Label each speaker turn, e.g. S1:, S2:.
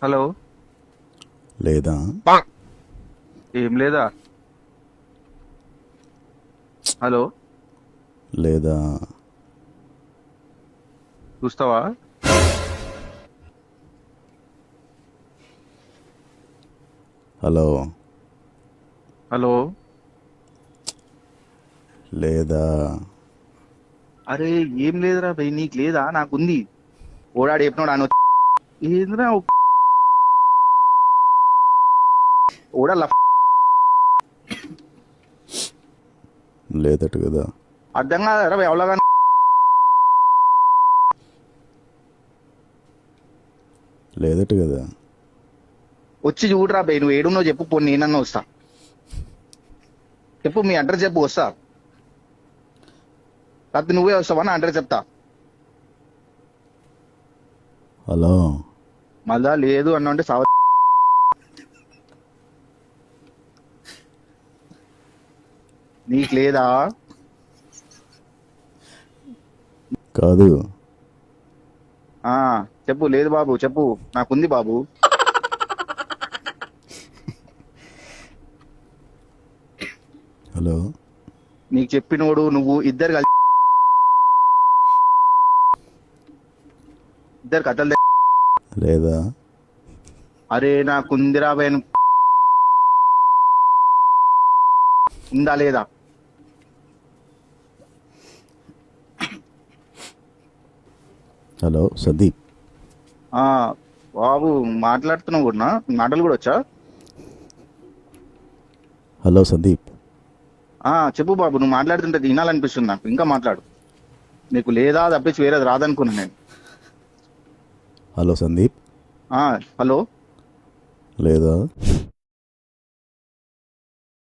S1: Hello.
S2: లేదా
S1: ఏం లేదా? హలో.
S2: లేదా
S1: చూస్తావా?
S2: Hello
S1: hello.
S2: లేదా
S1: అరే ఏం లేదురా భయ్, నీకు లేదా? నాకుంది. ఓడాడు చెప్పినాడు అను ఏంద్రా ఓడా
S2: లేదట కదా.
S1: అర్థం కాదరా ఎవలాగా
S2: లేదట కదా.
S1: వచ్చి చూడరా భయ్, నువ్వు ఏడున్నో చెప్పు, పోనీ నేనన్నా వస్తా. చెప్పు, మీ అడ్రస్ చెప్పు, వస్తా. లేకపోతే నువ్వే వస్తావా? నా అడ్రస్ చెప్తా.
S2: హలో
S1: మళ్ళా లేదు అన్న అంటే సావ. నీకు లేదా?
S2: కాదు.
S1: చెప్పు. లేదు బాబు చెప్పు, నాకుంది బాబు.
S2: హలో
S1: నీకు చెప్పినోడు నువ్వు ఇద్దరు కలిసి ఇద్దరు కథలు
S2: లేదా
S1: అరే నాకుందిరా భయ్, ఉందా లేదా?
S2: హలో సందీప్.
S1: బాబు మాట్లాడుతున్నావు కూడా, మాటలు కూడా వచ్చా?
S2: హలో సందీప్.
S1: చెప్పు బాబు, నువ్వు మాట్లాడుతుంటే తినాలనిపిస్తుంది నాకు, ఇంకా మాట్లాడు. నీకు లేదా తప్పించి వేరేది రాదనుకున్నా నేను.
S2: హలో సందీప్.
S1: హలో.
S2: లేదా